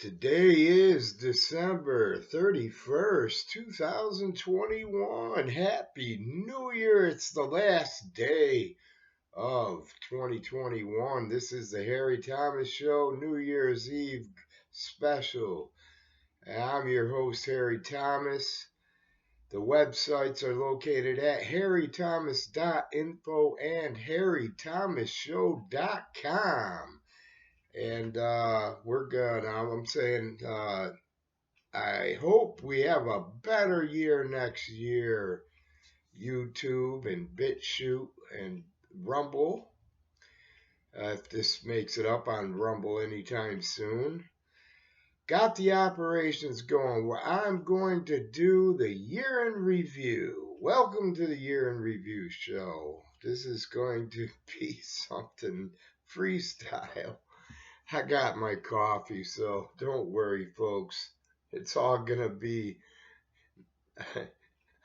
Today is December 31st, 2021. Happy New Year. It's the last day of 2021. This is the Harry Thomas Show, New Year's Eve special. I'm your host, Harry Thomas. The websites are located at harrythomas.info and harrythomasshow.com. And we're good. I'm saying I hope we have a better year next year. YouTube and Bitchute and Rumble. If this makes it up on Rumble anytime soon. Got the operations going where I'm going to do the year in review. Welcome to the year in review show. This is going to be something freestyle. I got my coffee, so don't worry, folks. It's all going to be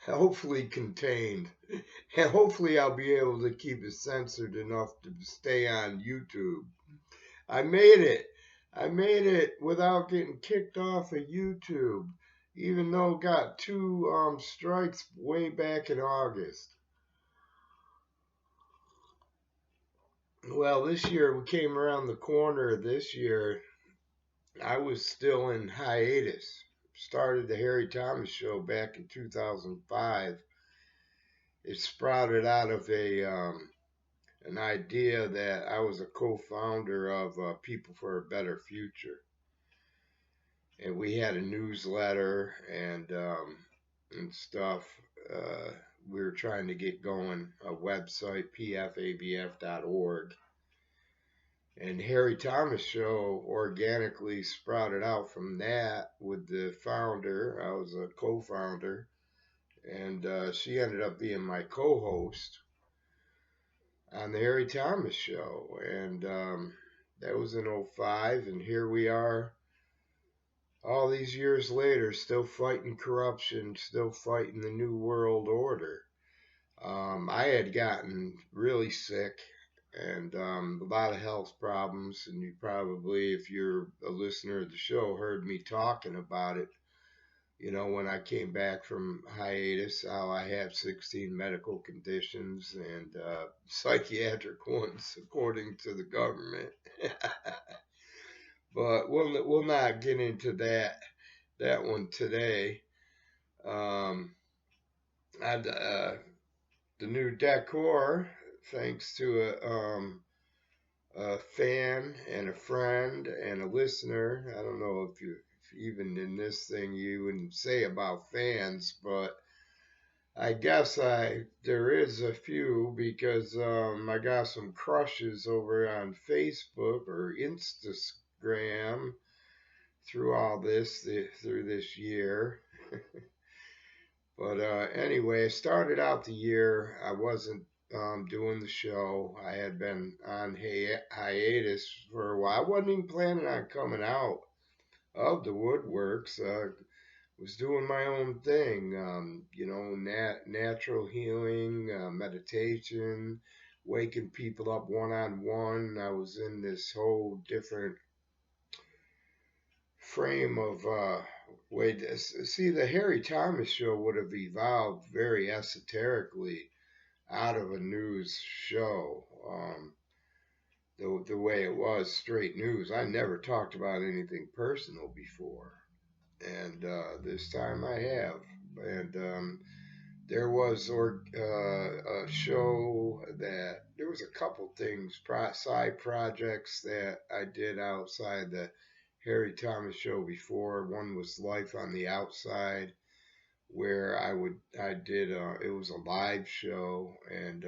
hopefully contained. And hopefully I'll be able to keep it censored enough to stay on YouTube. I made it. I made it without getting kicked off of YouTube, even though I got two strikes way back in August. Well, this year we came around the corner. This year I was still in hiatus. Started the Harry Thomas Show back in 2005. It sprouted out of an idea that I was a co-founder of People for a Better Future, and we had a newsletter and stuff. We were trying to get going a website, pfabf.org. And Harry Thomas Show organically sprouted out from that with the founder. I was a co-founder, and she ended up being my co-host on the Harry Thomas Show. And that was in 2005, and here we are all these years later, still fighting corruption, still fighting the New World Order. I had gotten really sick and a lot of health problems, and you probably, if you're a listener of the show, heard me talking about it. You know, when I came back from hiatus, how I have 16 medical conditions and psychiatric ones, according to the government. But we'll not get into that one today. The new decor, thanks to a fan and a friend and a listener. I don't know if even in this thing you wouldn't say about fans, but I guess there is a few, because I got some crushes over on Facebook or Instagram through all this through this year. But anyway, I started out the year. I wasn't doing the show. I had been on hiatus for a while. I wasn't even planning on coming out of the woodworks. Was doing my own thing, natural healing, meditation, waking people up one-on-one. I was in this whole different frame of way. See, the Harry Thomas Show would have evolved very esoterically out of a news show. The way it was, straight news. I never talked about anything personal before. And this time I have. And there was a show that, there was a couple things, side projects that I did outside the Harry Thomas Show before. One was Life on the Outside, where I did, it was a live show, and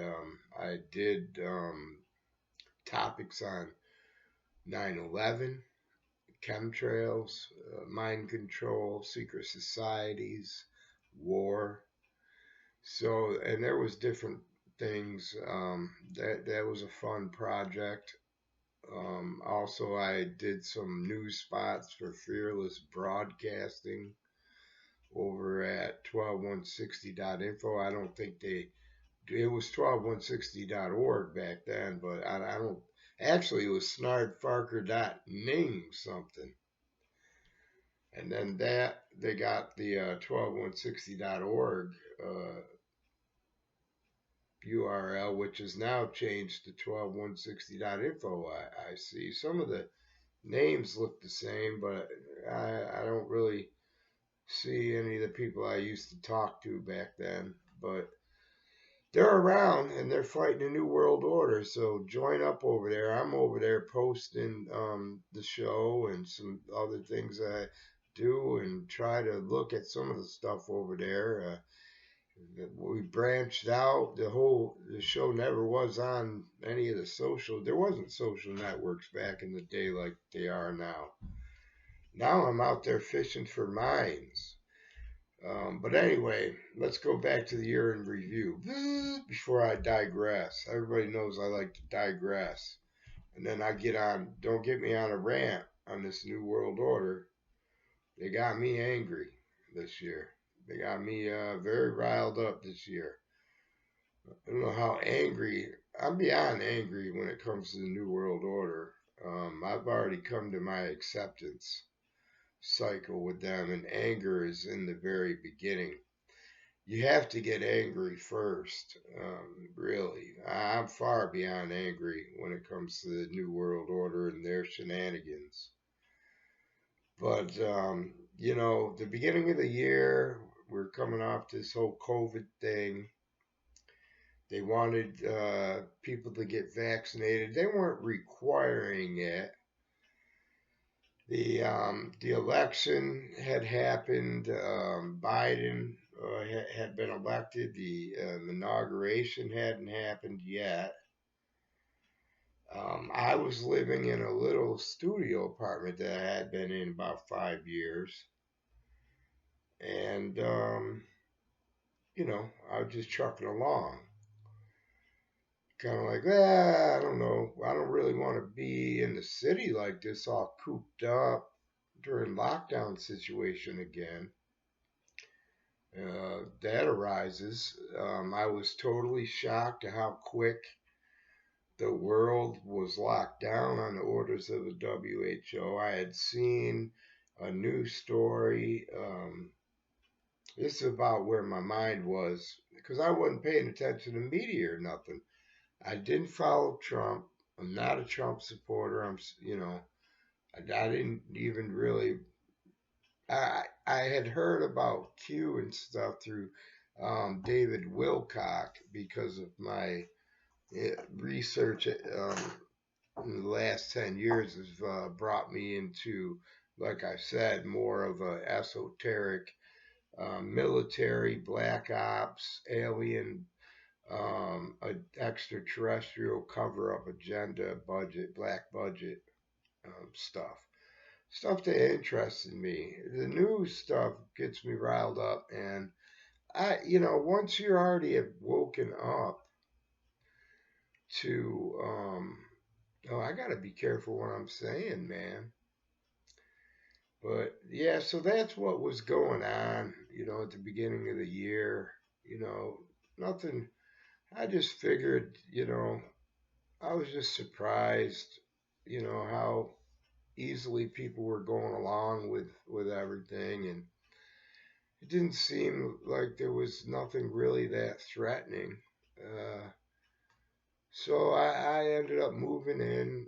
I did topics on 9/11, chemtrails, mind control, secret societies, war. So, and there was different things. That was a fun project. Also, I did some news spots for Fearless Broadcasting over at 12160.info. I don't think it was 12160.org back then, but I don't, actually it was snardfarker.ning something. And then that they got the 12160.org URL, which is now changed to 12160.info. I see some of the names look the same, but I don't really see any of the people I used to talk to back then. But they're around and they're fighting a new world order. So join up over there. I'm over there posting the show and some other things I do and try to look at some of the stuff over there. We branched out. The show never was on any of the social. There wasn't social networks back in the day like they are now. Now I'm out there fishing for mines. But anyway, let's go back to the year in review before I digress. Everybody knows I like to digress. And then I get on, don't get me on a rant on this New World Order. They got me angry this year. They got me very riled up this year. I don't know how angry, I'm beyond angry when it comes to the New World Order. I've already come to my acceptance cycle with them, and anger is in the very beginning. You have to get angry first, really. I'm far beyond angry when it comes to the New World Order and their shenanigans. But, the beginning of the year, we're coming off this whole COVID thing. They wanted people to get vaccinated. They weren't requiring it. The election had happened. Biden had been elected. The inauguration hadn't happened yet. I was living in a little studio apartment that I had been in about 5 years. And, I was just trucking along. Kind of like, I don't know. I don't really want to be in the city like this, all cooped up during lockdown situation again. That arises. I was totally shocked at how quick the world was locked down on the orders of the WHO. I had seen a news story. This is about where my mind was because I wasn't paying attention to media or nothing. I didn't follow Trump. I'm not a Trump supporter. I didn't even really. I had heard about Q and stuff through David Wilcock because of my research in the last 10 years has brought me into, like I said, more of a esoteric military, black ops, alien extraterrestrial cover up agenda, budget, black budget stuff that interested me. The news stuff gets me riled up, and once you already have woken up to, I gotta be careful what I'm saying, man. But yeah, so that's what was going on, at the beginning of the year. Nothing. I just figured, I was just surprised, how easily people were going along with everything, and it didn't seem like there was nothing really that threatening. Uh, so I ended up moving in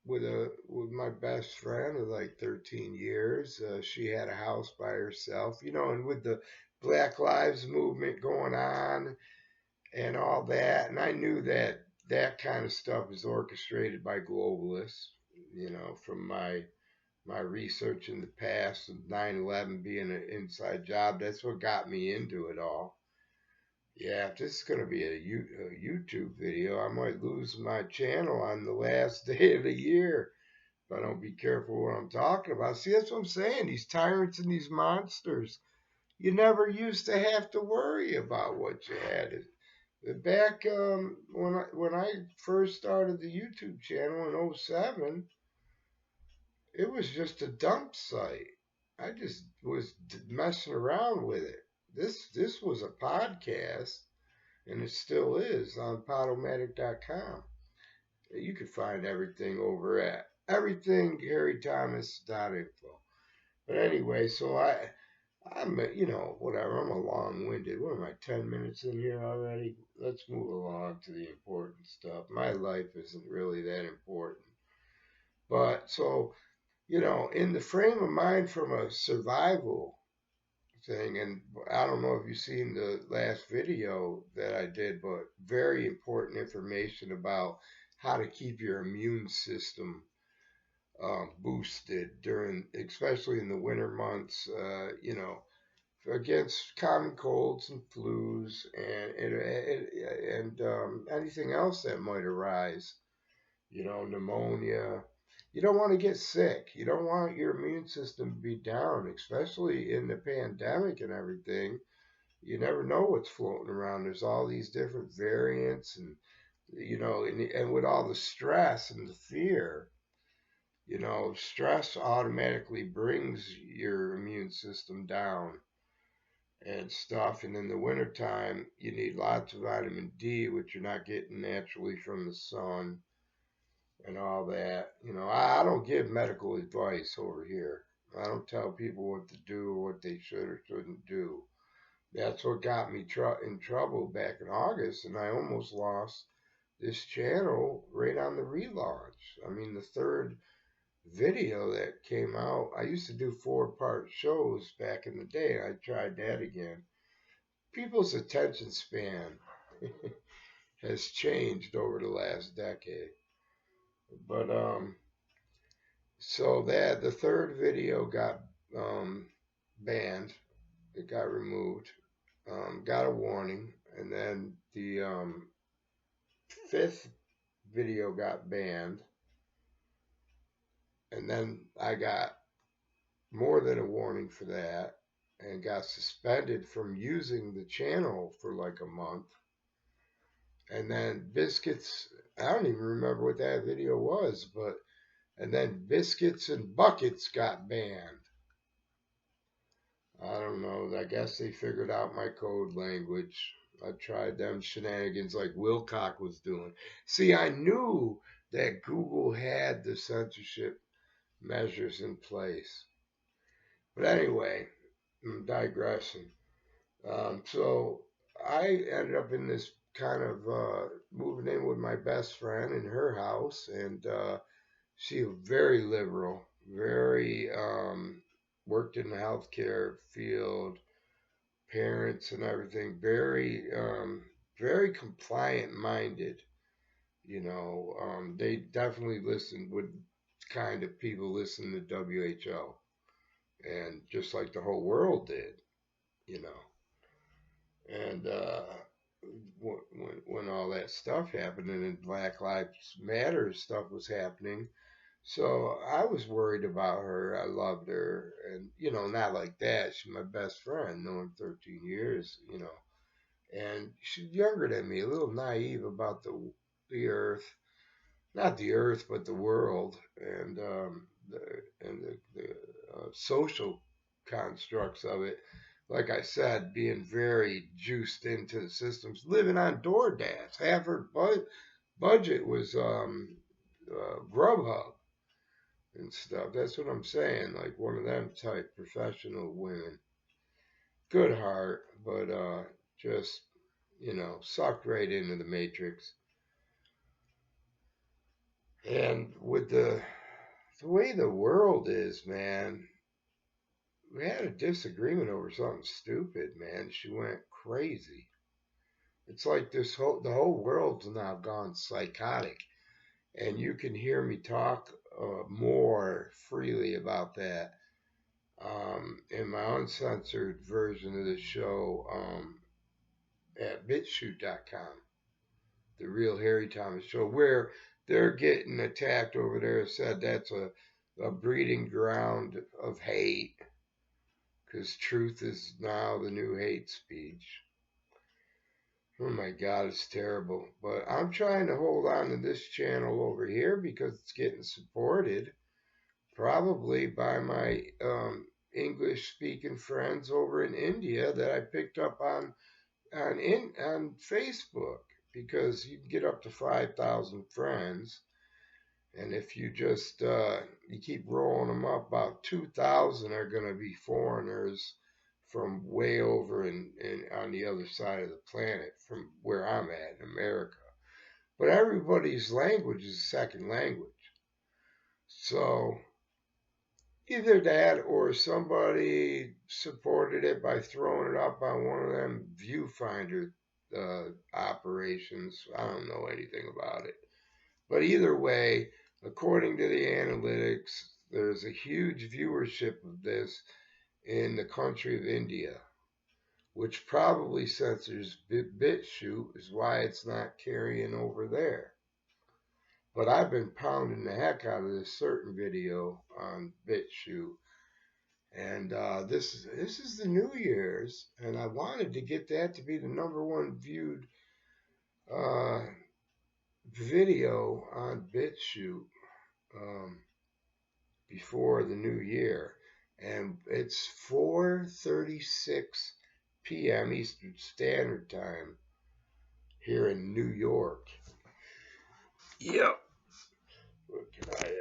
with my best friend of like 13 years. She had a house by herself, and with the Black Lives Movement going on and all that. And I knew that that kind of stuff is orchestrated by globalists, from my research in the past of 9/11 being an inside job. That's what got me into it all. Yeah, if this is going to be a YouTube video, I might lose my channel on the last day of the year if I don't be careful what I'm talking about. See, that's what I'm saying. These tyrants and these monsters. You never used to have to worry about what you had. Back when I first started the YouTube channel in '07, it was just a dump site. I just was messing around with it. This was a podcast, and it still is on Podomatic.com. You can find everything over at everythingharrythomas.info. But anyway, so I'm, whatever. I'm a long-winded. What am I, 10 minutes in here already? Let's move along to the important stuff. My life isn't really that important. But so, in the frame of mind from a survival thing, and I don't know if you've seen the last video that I did, but very important information about how to keep your immune system boosted during, especially in the winter months, against common colds and flus and anything else that might arise, pneumonia. You don't want to get sick. You don't want your immune system to be down, especially in the pandemic and everything. You never know what's floating around. There's all these different variants, and with all the stress and the fear, stress automatically brings your immune system down and stuff. And in the wintertime, you need lots of vitamin D, which you're not getting naturally from the sun and all that. I don't give medical advice over here. I don't tell people what to do or what they should or shouldn't do. That's what got me in trouble back in August, and I almost lost this channel right on the relaunch. I mean, the third video that came out, I used to do 4-part shows back in the day. I tried that again. People's attention span has changed over the last decade. But so that the third video got banned. It got removed. Got a warning, and then the fifth video got banned, and then I got more than a warning for that, and got suspended from using the channel for like a month. And then biscuits, I don't even remember what that video was, and then biscuits and buckets got banned. I don't know. I guess they figured out my code language. I tried them shenanigans like Wilcock was doing. See, I knew that Google had the censorship measures in place. But anyway, I'm digressing. So I ended up in this kind of moving in with my best friend in her house, and she was very liberal, very worked in the healthcare field, parents and everything, very compliant minded. They definitely listened with kind of people listen to WHO, and just like the whole world did, you know. And when all that stuff happened and Black Lives Matter stuff was happening, so I was worried about her. I loved her, and not like that. She's my best friend, known 13 years, and she's younger than me, a little naive about the earth, not the earth, but the world, and the social constructs of it. Like I said, being very juiced into the systems, living on DoorDash. Half her budget was Grubhub and stuff. That's what I'm saying. Like one of them type professional women. Good heart, but just, sucked right into the matrix. And with the way the world is, man, we had a disagreement over something stupid, man. She went crazy. It's like the whole world's now gone psychotic, and you can hear me talk more freely about that in my uncensored version of the show at Bitchute.com, the Real Harry Thomas Show, where they're getting attacked over there. Said that's a breeding ground of hate, because truth is now the new hate speech. Oh my God, it's terrible. But I'm trying to hold on to this channel over here because it's getting supported, probably by my English-speaking friends over in India that I picked up on Facebook, because you can get up to 5,000 friends, And if you just you keep rolling them up, about 2,000 are going to be foreigners from way over in on the other side of the planet from where I'm at in America. But everybody's language is a second language. So either that or somebody supported it by throwing it up on one of them viewfinder operations. I don't know anything about it. But either way, according to the analytics, there's a huge viewership of this in the country of India, which probably censors Bitchute, is why it's not carrying over there. But I've been pounding the heck out of this certain video on Bitchute, and this is the New Year's, and I wanted to get that to be the #1 viewed uh, video on Bitchute before the New Year, and it's 4:36 p.m. Eastern Standard Time here in New York. Yep. What can I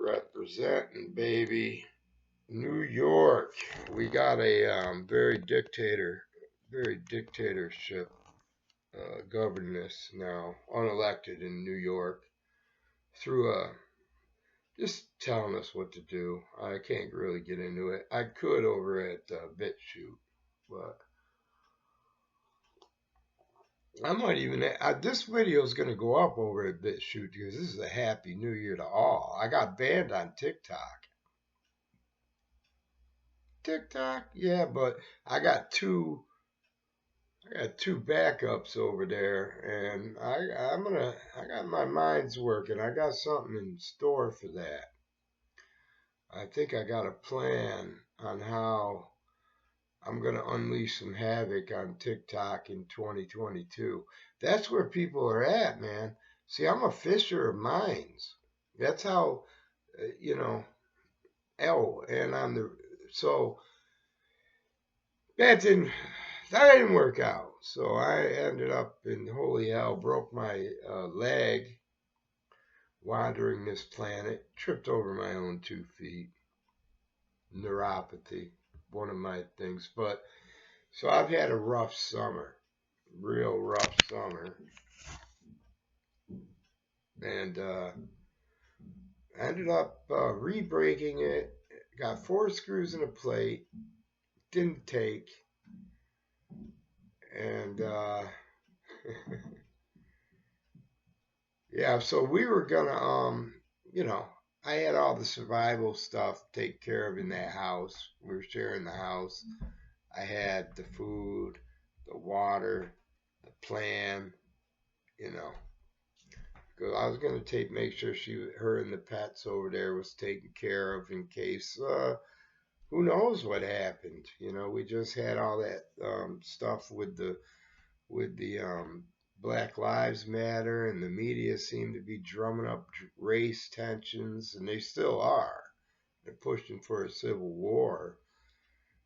representing, baby? New York. We got a very dictatorship governess now, unelected in New York, through just telling us what to do. I can't really get into it. I could over at Bitchute, but I might even. This video is going to go up over at Bitchute because this is a happy New Year to all. I got banned on TikTok. Yeah, but I got two backups over there, and I got my mind's working. I got something in store for that. I think I got a plan on how I'm gonna unleash some havoc on TikTok in 2022. That's where people are at, man. See, I'm a fisher of minds. That's how, you know. And I'm the so that didn't work out. So I ended up in holy hell, broke my leg wandering this planet, tripped over my own 2 feet, neuropathy, one of my things. But so I've had a rough summer, real rough summer, and ended up re-breaking it. Got 4 screws in a plate, didn't take, and yeah, so we were gonna, you know, I had all the survival stuff to take care of in that house. We were sharing the house. I had the food, the water, the plan, you know. Cause I was gonna make sure her and the pets over there was taken care of in case, who knows what happened. You know, we just had all that stuff with the Black Lives Matter, and the media seemed to be drumming up race tensions, and they still are. They're pushing for a civil war.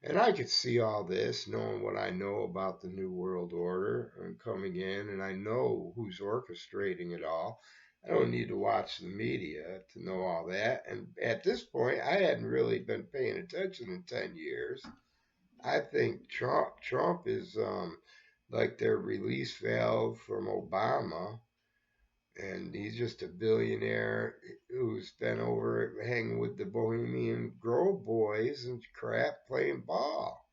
And I could see all this, knowing what I know about the New World Order and coming in, and I know who's orchestrating it all. I don't need to watch the media to know all that. And at this point, I hadn't really been paying attention in 10 years. I think Trump is like their release valve from Obama, and he's just a billionaire who's been over hanging with the Bohemian Grove boys and crap, playing ball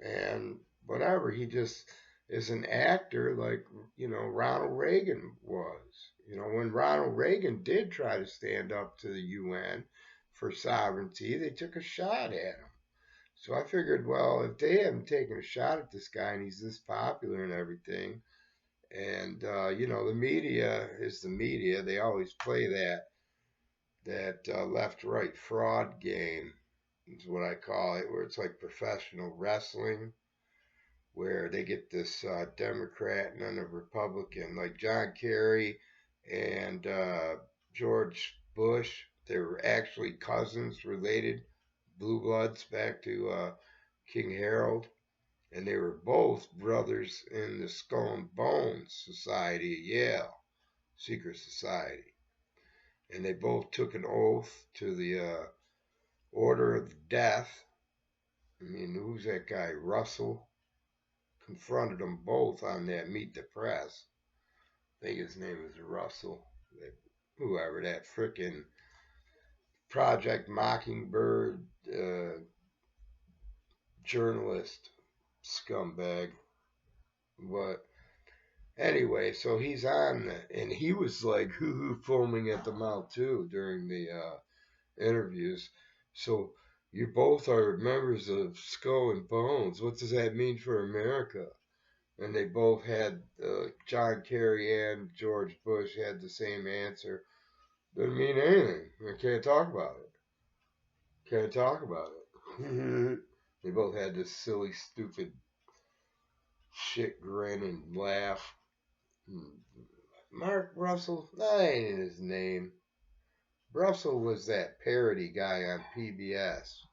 and whatever. He just is an actor like, Ronald Reagan was. When Ronald Reagan did try to stand up to the UN for sovereignty, they took a shot at him. So I figured, well, if they haven't taken a shot at this guy and he's this popular and everything, and the media is the media, they always play that left-right fraud game, is what I call it, where it's like professional wrestling, where they get this Democrat and then a Republican, like John Kerry and George Bush. They were actually cousins, related, blue bloods back to King Harold, and they were both brothers in the Skull and Bones Society at Yale, secret society. and they both took an oath to the order of death. I mean, who's that guy? Russell confronted them both on that Meet the Press. I think his name is Russell. Whoever that frickin' Project Mockingbird journalist scumbag. But anyway, so he's on, and he was like foaming at the mouth too during the interviews. So you both are members of Skull and Bones. What does that mean for America? And they both had, John Kerry and George Bush had the same answer. Doesn't mean anything. I can't talk about it. Can't talk about it. They both had this silly, stupid shit grin and laugh. Mark Russell, that ain't his name. Russell was that parody guy on PBS.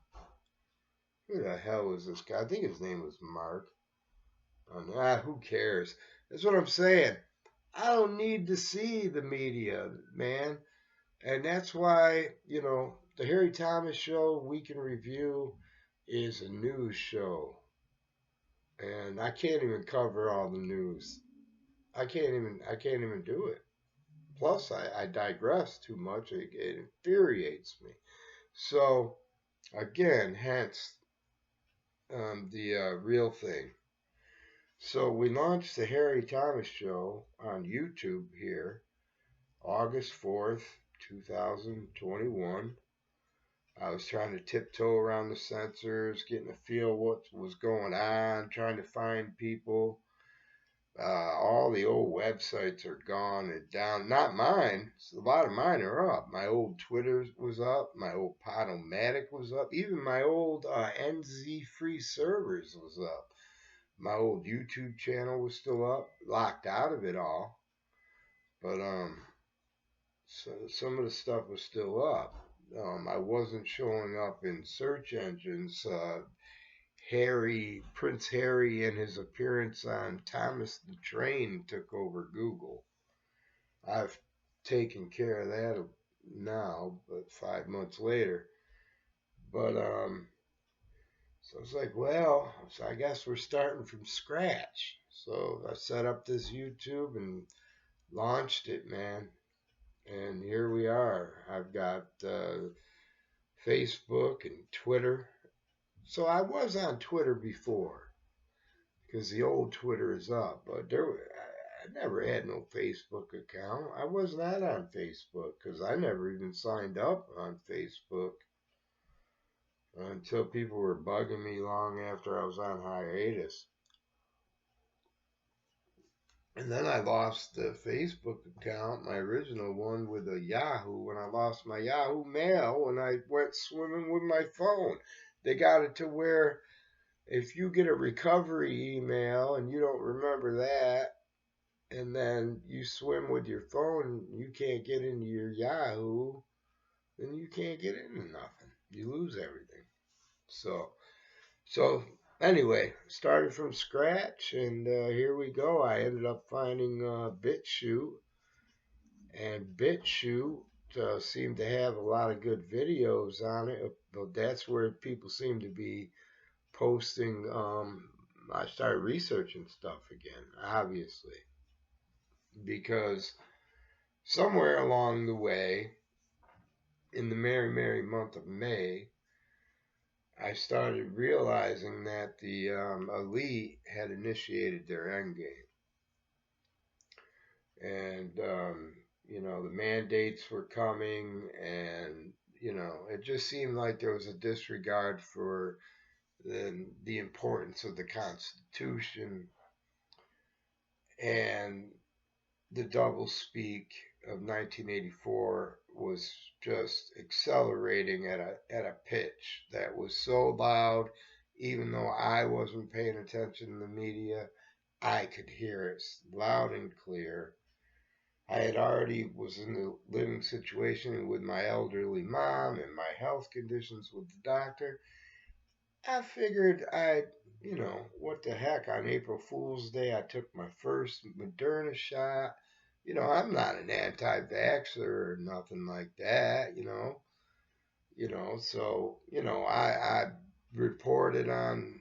Who the hell was this guy? I think his name was Mark. Who cares? That's what I'm saying. I don't need to see the media, man. And that's why, the Harry Thomas Show, Week in Review, is a news show. And I can't even cover all the news. I can't even do it. Plus, I digress too much. It infuriates me. So, again, hence the real thing. So, we launched the Harry Thomas Show on YouTube here, August 4th, 2021. I was trying to tiptoe around the censors, getting a feel what was going on, trying to find people. All the old websites are gone and down. Not mine. A lot of mine are up. My old Twitter was up. My old Podomatic was up. Even my old NZ free servers was up. My old YouTube channel was still up. Locked out of it all. But so some of the stuff was still up. I wasn't showing up in search engines. Prince Harry and his appearance on Thomas the Train took over Google. I've taken care of that now, but 5 months later. But so it's like, well, so I guess we're starting from scratch. So I set up this YouTube and launched it, man. And here we are. I've got Facebook and Twitter. So I was on Twitter before because the old Twitter is up, but I never had no Facebook account. I was not on Facebook because I never even signed up on Facebook until people were bugging me long after I was on hiatus. And then I lost the Facebook account, my original one with a Yahoo, when I lost my Yahoo Mail when I went swimming with my phone. They got it to where if you get a recovery email and you don't remember that, and then you swim with your phone, you can't get into your Yahoo, then you can't get into nothing. You lose everything. So anyway, started from scratch, and here we go. I ended up finding Bitchute, and Bitchute seemed to have a lot of good videos on it, but that's where people seem to be posting. I started researching stuff again, obviously, because somewhere along the way, in the merry, merry month of May, I started realizing that the elite had initiated their endgame. And, the mandates were coming, and, it just seemed like there was a disregard for the importance of the Constitution and the doublespeak of 1984 was just accelerating at a pitch that was so loud, even though I wasn't paying attention to the media, I could hear it loud and clear. I had already was in the living situation with my elderly mom and my health conditions with the doctor. I figured what the heck, on April Fool's Day, I took my first Moderna shot. I'm not an anti-vaxxer or nothing like that, so, I reported on,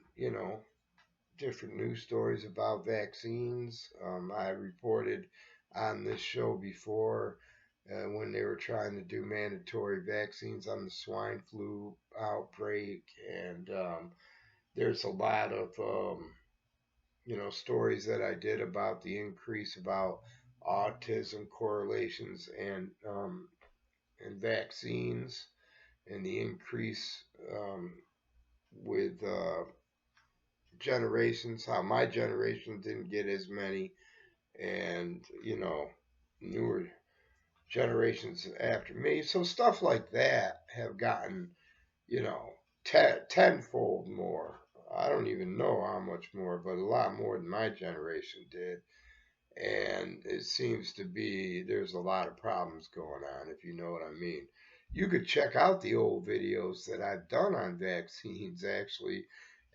different news stories about vaccines. I reported on this show before when they were trying to do mandatory vaccines on the swine flu outbreak, and there's a lot of stories that I did about the increase about autism correlations and vaccines, and the increase with generations, how my generation didn't get as many, and newer generations after me. So stuff like that have gotten you know tenfold more. I don't even know how much more, but a lot more than my generation did. And it seems to be there's a lot of problems going on, if you know what I mean. You could check out the old videos that I've done on vaccines actually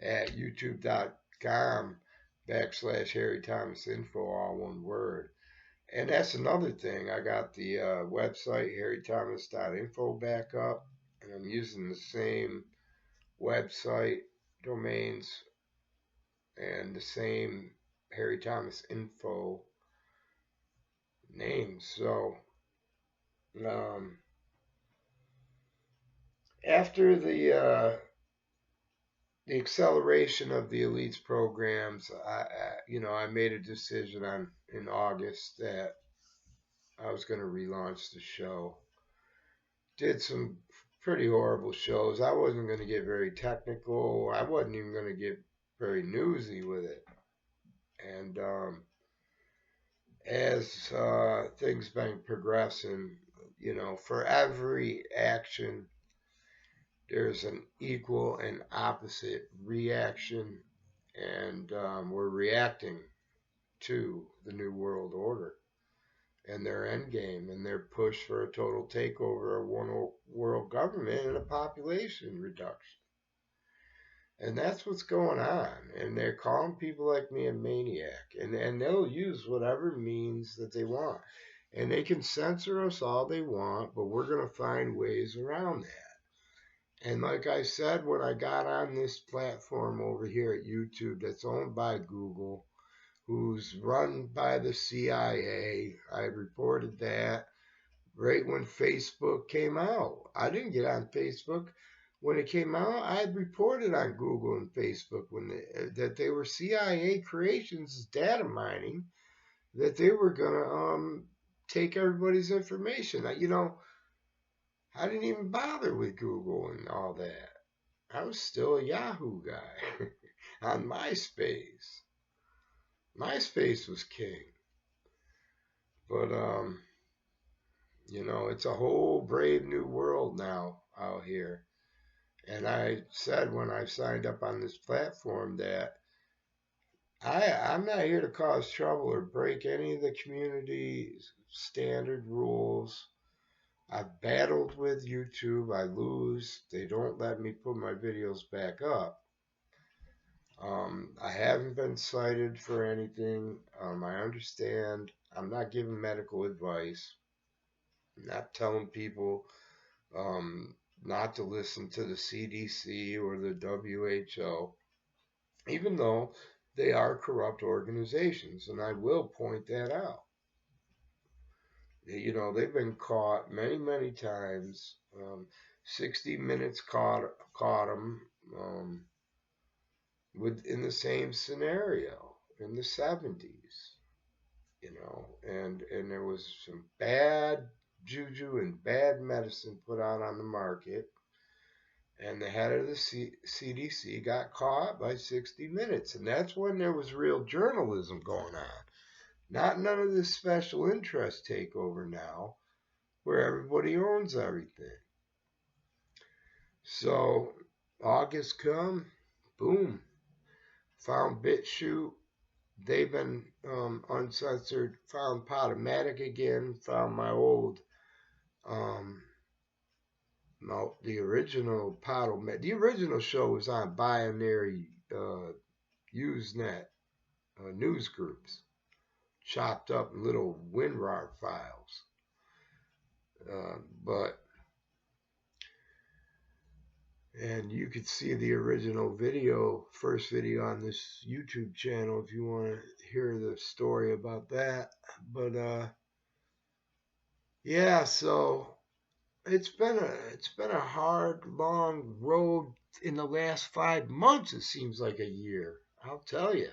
at youtube.com/Harry Thomas Info, all one word. And that's another thing. I got the website harrythomas.info back up, and I'm using the same website domains and the same Harry Thomas Info names. So um, after the acceleration of the elites programs, I made a decision in August that I was going to relaunch the show. Did some pretty horrible shows. I wasn't going to get very technical. I wasn't even going to get very newsy with it. And as things been progressing, for every action, there's an equal and opposite reaction, and we're reacting to the New World Order and their end game and their push for a total takeover of one world government and a population reduction. And that's what's going on. And they're calling people like me a maniac. And they'll use whatever means that they want. And they can censor us all they want, but we're going to find ways around that. And like I said, when I got on this platform over here at YouTube that's owned by Google, who's run by the CIA, I reported that right when Facebook came out. I didn't get on Facebook when it came out. I had reported on Google and Facebook that they were CIA creations, data mining, that they were gonna take everybody's information. I didn't even bother with Google and all that. I was still a Yahoo guy on MySpace. MySpace was king, but it's a whole brave new world now out here. And I said when I signed up on this platform that I'm not here to cause trouble or break any of the community's standard rules. I've battled with YouTube. I lose. They don't let me put my videos back up. I haven't been cited for anything. I understand. I'm not giving medical advice. I'm not telling people not to listen to the CDC or the WHO, even though they are corrupt organizations, and I will point that out. They've been caught many, many times. 60 Minutes caught them in the same scenario in the 70s, and there was some bad juju and bad medicine put out on the market. And the head of the CDC got caught by 60 Minutes. And that's when there was real journalism going on. Not none of this special interest takeover now, where everybody owns everything. So, August come, boom. Found Bitchute. They've been uncensored. Found Podomatic again. Found my old no, the original Podomatic. The original show was on Binary Usenet news groups. chopped up in little WinRAR files. And you could see the original video, first video on this YouTube channel if you want to hear the story about that. But yeah, so it's been a hard, long road in the last 5 months. It seems like a year. I'll tell you,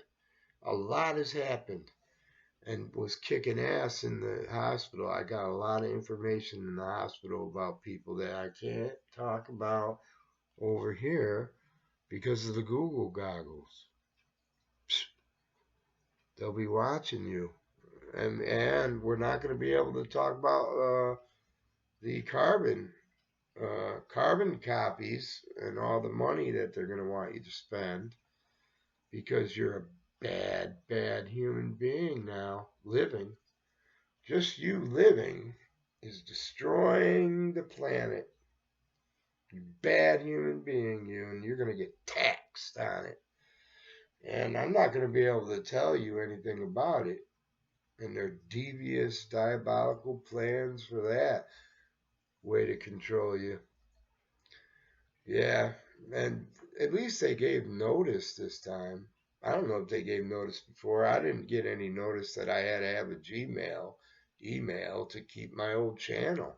a lot has happened, and was kicking ass in the hospital. I got a lot of information in the hospital about people that I can't talk about over here because of the Google goggles. They'll be watching you, and we're not going to be able to talk about the carbon copies and all the money that they're going to want you to spend because you're a bad human being now. Living, just you living, is destroying the planet. You bad human being, you, and you're going to get taxed on it. And I'm not going to be able to tell you anything about it. And their devious, diabolical plans for that way to control you. Yeah, and at least they gave notice this time. I don't know if they gave notice before. I didn't get any notice that I had to have a Gmail email to keep my old channel.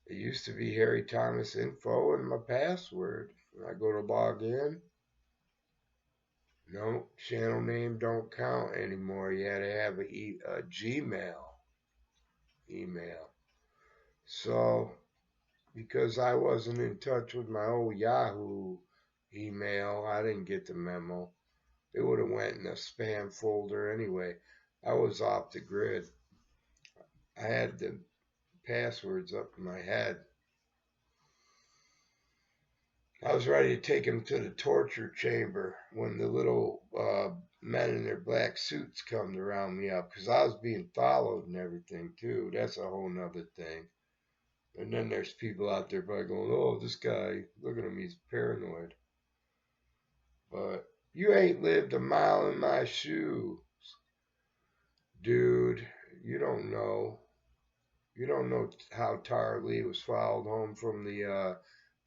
It used to be Harry Thomas Info and my password. When I go to log in, no, channel name don't count anymore. You had to have a Gmail email. So, because I wasn't in touch with my old Yahoo email, I didn't get the memo. It would have went in a spam folder anyway. I was off the grid. I had the passwords up in my head. I was ready to take him to the torture chamber when the little men in their black suits come to round me up because I was being followed and everything too. That's a whole nother thing. And then there's people out there probably going, oh, this guy, look at him, he's paranoid. But you ain't lived a mile in my shoes, dude. You don't know. You don't know how Tara Lee was followed home from the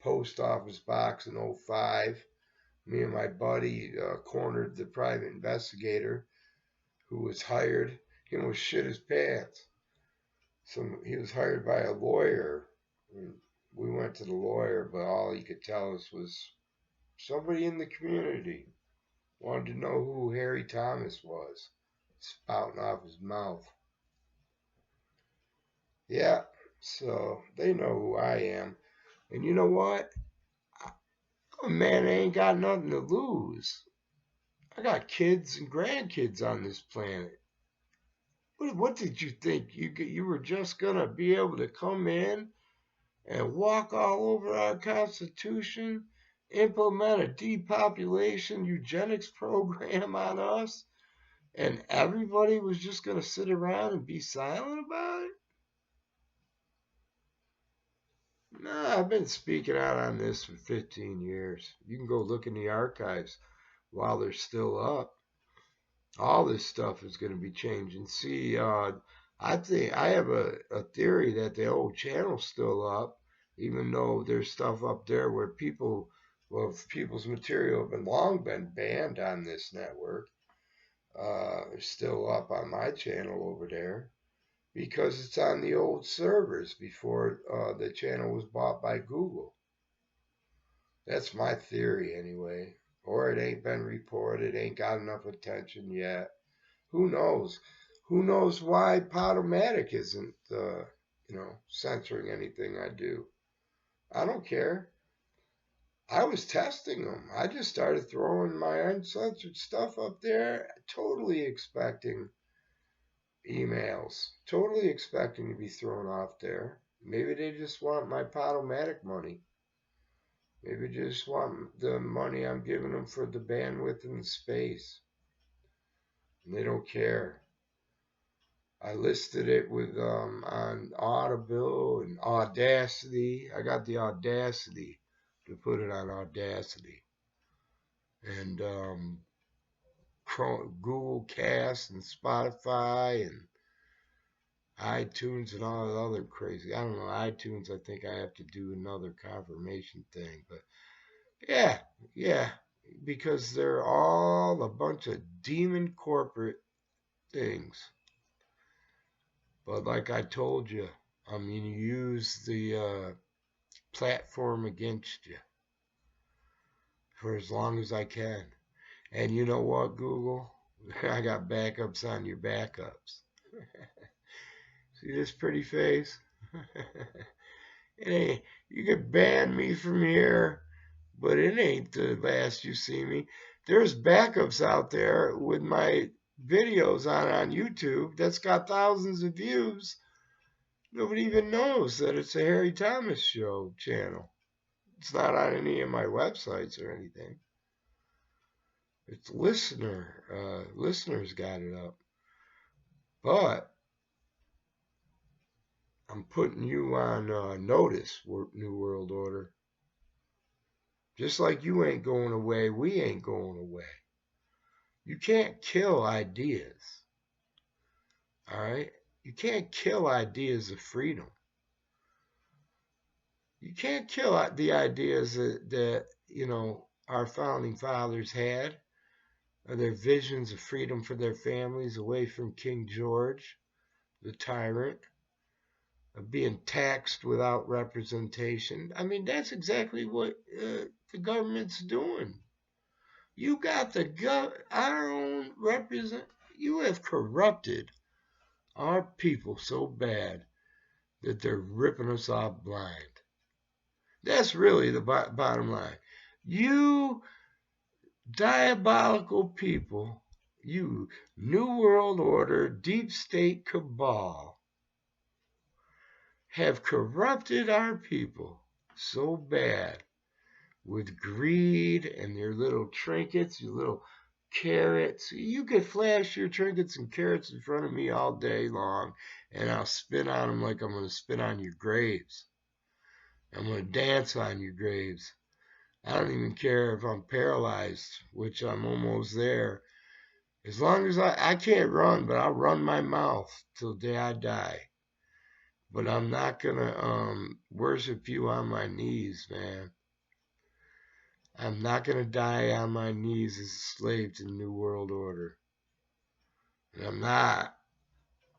post office box in '05. Me and my buddy cornered the private investigator who was hired. He almost shit his pants. He was hired by a lawyer. We went to the lawyer, but all he could tell us was somebody in the community wanted to know who Harry Thomas was, spouting off his mouth. Yeah, so they know who I am. And you know what? I'm a man that ain't got nothing to lose. I got kids and grandkids on this planet. What did you think? You were just gonna be able to come in and walk all over our Constitution, implement a depopulation eugenics program on us, and everybody was just gonna sit around and be silent about it? Nah, I've been speaking out on this for 15 years. You can go look in the archives while they're still up. All this stuff is going to be changing. See, I think I have a theory that the old channel's still up, even though there's stuff up there where people's material have long been banned on this network. It's still up on my channel over there because it's on the old servers before the channel was bought by Google. That's my theory anyway. Or it ain't been reported, ain't got enough attention yet. Who knows? Who knows why Podomatic isn't, censoring anything I do? I don't care. I was testing them. I just started throwing my uncensored stuff up there, totally expecting emails, totally expecting to be thrown off there. Maybe they just want my Podomatic money. Maybe they just want the money I'm giving them for the bandwidth and the space. And they don't care. I listed it with on Audible and Audacity. I got the Audacity to put it on Audacity. And Google Cast and Spotify and iTunes and all that other crazy. I don't know. iTunes, I think I have to do another confirmation thing. But yeah, because they're all a bunch of demon corporate things. But like I told you, I'm going to use the platform against you for as long as I can. And you know what, Google? I got backups on your backups. See this pretty face? You can ban me from here, but it ain't the last you see me. There's backups out there with my videos on YouTube that's got thousands of views. Nobody even knows that it's a Harry Thomas Show channel. It's not on any of my websites or anything. It's listeners got it up. But I'm putting you on notice, New World Order. Just like you ain't going away, we ain't going away. You can't kill ideas. All right? You can't kill ideas of freedom. You can't kill the ideas that our founding fathers had, or their visions of freedom for their families away from King George, the tyrant, of being taxed without representation. I mean, that's exactly what the government's doing. You got our own represent. You have corrupted our people so bad that they're ripping us off blind. That's really the bottom line. You diabolical people, you New World Order, deep state cabal, have corrupted our people so bad with greed and their little trinkets, your little carrots. You could flash your trinkets and carrots in front of me all day long, and I'll spit on them like I'm going to spit on your graves. I'm going to dance on your graves. I don't even care if I'm paralyzed, which I'm almost there. As long as I can't run, but I'll run my mouth till the day I die. But I'm not going to worship you on my knees, man. I'm not going to die on my knees as a slave to the New World Order. And I'm not.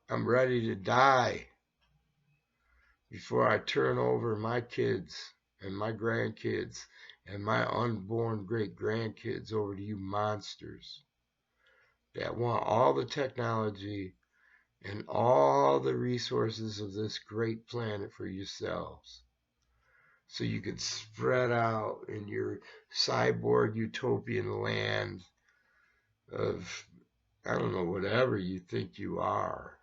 I'm ready to die before I turn over my kids and my grandkids and my unborn great-grandkids over to you monsters that want all the technology and all the resources of this great planet for yourselves. So you can spread out in your cyborg utopian land of, I don't know, whatever you think you are.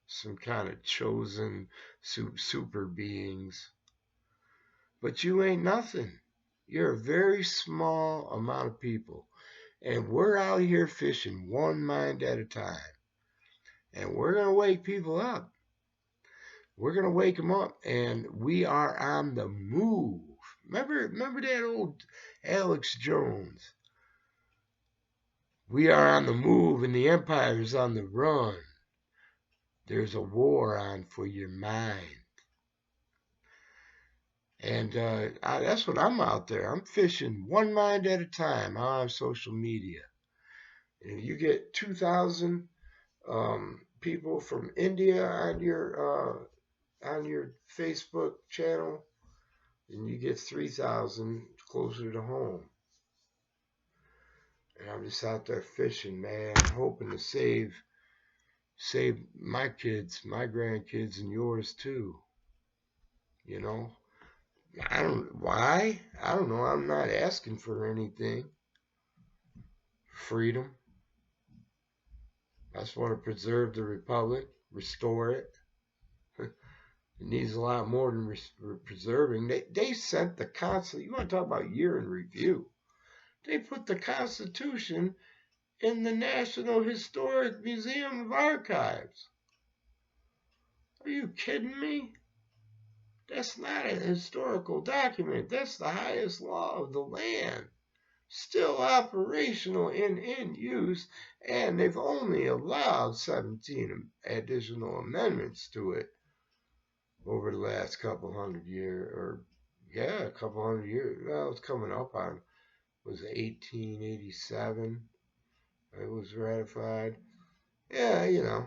Some kind of chosen super beings. But you ain't nothing. You're a very small amount of people. And we're out here fishing one mind at a time. And we're going to wake people up. We're going to wake them up. And we are on the move. Remember that old Alex Jones? We are on the move and the empire is on the run. There's a war on for your mind. And that's what I'm out there. I'm fishing one mind at a time on social media. And if you get 2,000 people from India on your Facebook channel, then you get 3,000 closer to home. And I'm just out there fishing, man, hoping to save my kids, my grandkids, and yours too. You know? Why? I don't know. I'm not asking for anything. Freedom. I just want to preserve the republic, restore it. It needs a lot more than preserving. They sent the Constitution. You want to talk about year in review? They put the Constitution in the National Historic Museum of Archives. Are you kidding me? That's not a historical document. That's the highest law of the land. still operational and in use, and they've only allowed 17 additional amendments to it over the last couple hundred years, or yeah, a couple hundred years. Well, it's coming up on, was it 1887? It was ratified. Yeah,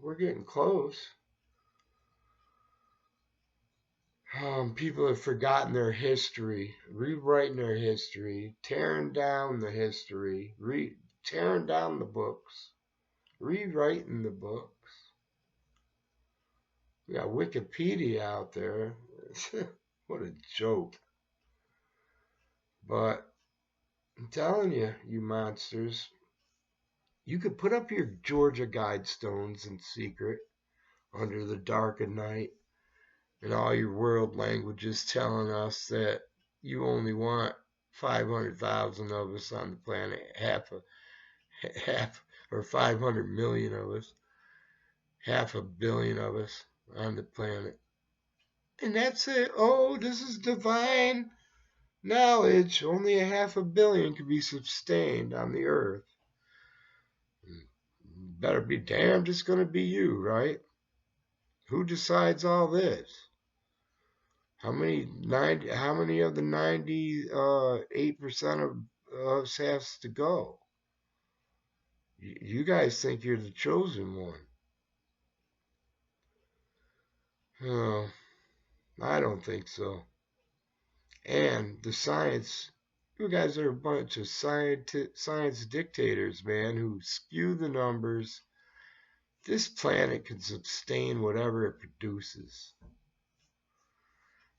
we're getting close. People have forgotten their history, rewriting their history, tearing down the history, tearing down the books, rewriting the books. We got Wikipedia out there. What a joke. But I'm telling you, you monsters, you could put up your Georgia Guidestones in secret under the dark of night and all your world languages telling us that you only want 500,000 of us on the planet, half or 500 million of us, half a billion of us on the planet. And that's it. Oh, this is divine knowledge. Only a half a billion can be sustained on the earth. Better be damned it's going to be you, right? Who decides all this? How many of the 98% of us has to go? You guys think you're the chosen one. Oh, I don't think so. And the science, you guys are a bunch of science dictators, man, who skew the numbers. This planet can sustain whatever it produces.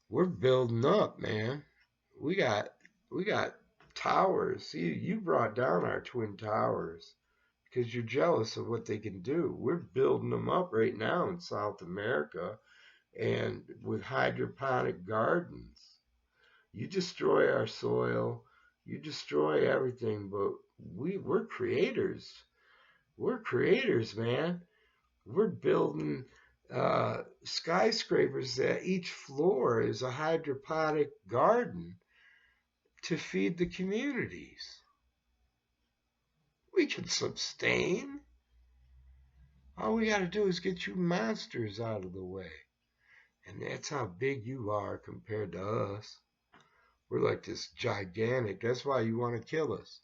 We're building up, man. We got towers. See, you brought down our twin towers because you're jealous of what they can do. We're building them up right now in South America and with hydroponic gardens. You destroy our soil, you destroy everything, but we're creators. We're creators, man. We're building skyscrapers that each floor is a hydroponic garden to feed the communities. We can sustain. All we got to do is get you monsters out of the way. And that's how big you are compared to us. We're like this gigantic. That's why you want to kill us.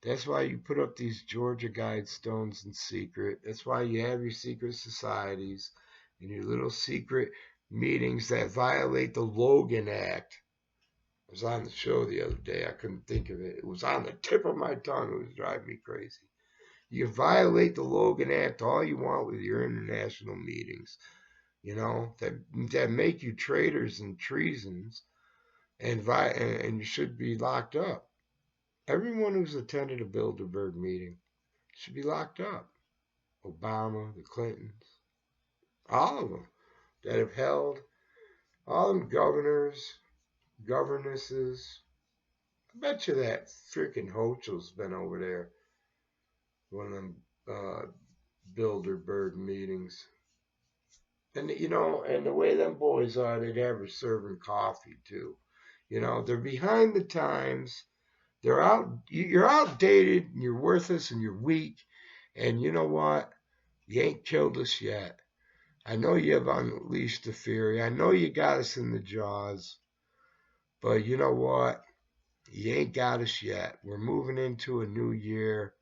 That's why you put up these Georgia Guidestones in secret. That's why you have your secret societies and your little secret meetings that violate the Logan Act. I was on the show the other day. I couldn't think of it. It was on the tip of my tongue. It was driving me crazy. You can violate the Logan Act all you want with your international meetings, that make you traitors and treasons, and you should be locked up. Everyone who's attended a Bilderberg meeting should be locked up. Obama, the Clintons, all of them that have held, all them governors, governesses. I bet you that freaking Hochul's been over there, one of them Bilderberg meetings. And and the way them boys are, they'd have her serving coffee too. They're behind the times. You're outdated, and you're worthless, and you're weak. And you know what? You ain't killed us yet. I know you have unleashed the fury. I know you got us in the jaws. But you know what? You ain't got us yet. We're moving into a new year,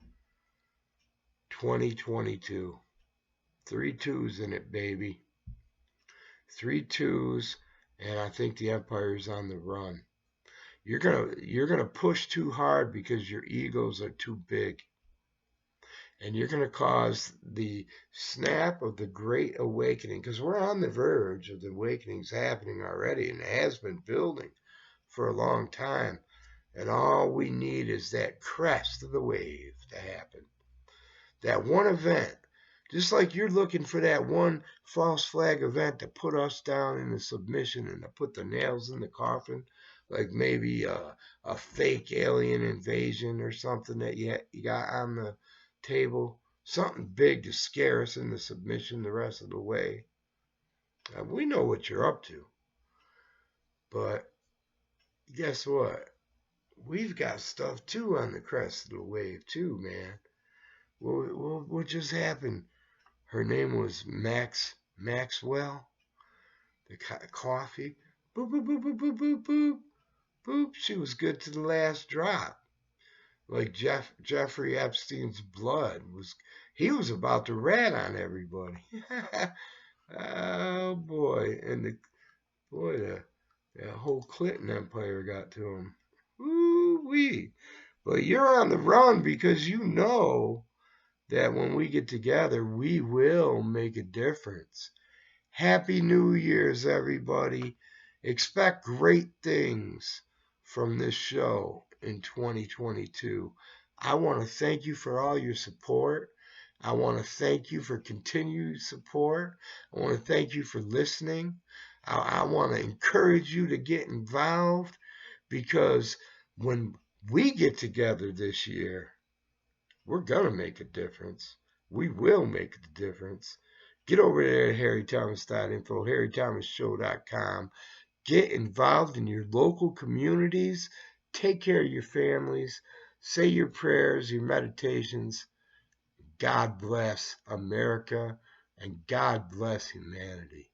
2022. 3 2s in it, baby. 3 2s, and I think the Empire's on the run. You're gonna push too hard because your egos are too big. And you're going to cause the snap of the Great Awakening, because we're on the verge of the awakenings happening already, and it has been building for a long time. And all we need is that crest of the wave to happen. That one event, just like you're looking for that one false flag event to put us down in the submission and to put the nails in the coffin, like maybe a fake alien invasion or something that you got on the table, something big to scare us into submission the rest of the way. We know what you're up to. But guess what? we've got stuff too on the crest of the wave too, man. What just happened? Her name was Maxwell. The coffee. Boop boop boop boop boop boop boop boop. She was good to the last drop. Like Jeffrey Epstein's blood was. He was about to rat on everybody. Oh boy, and that whole Clinton empire got to him. Ooh wee. But you're on the run because you know that when we get together, we will make a difference. Happy New Year's, everybody. Expect great things from this show in 2022. I want to thank you for all your support. I want to thank you for continued support. I want to thank you for listening. I want to encourage you to get involved because when we get together this year, we're going to make a difference. We will make the difference. Get over there at harrythomas.info, harrythomasshow.com. Get involved in your local communities. Take care of your families. Say your prayers, your meditations. God bless America and God bless humanity.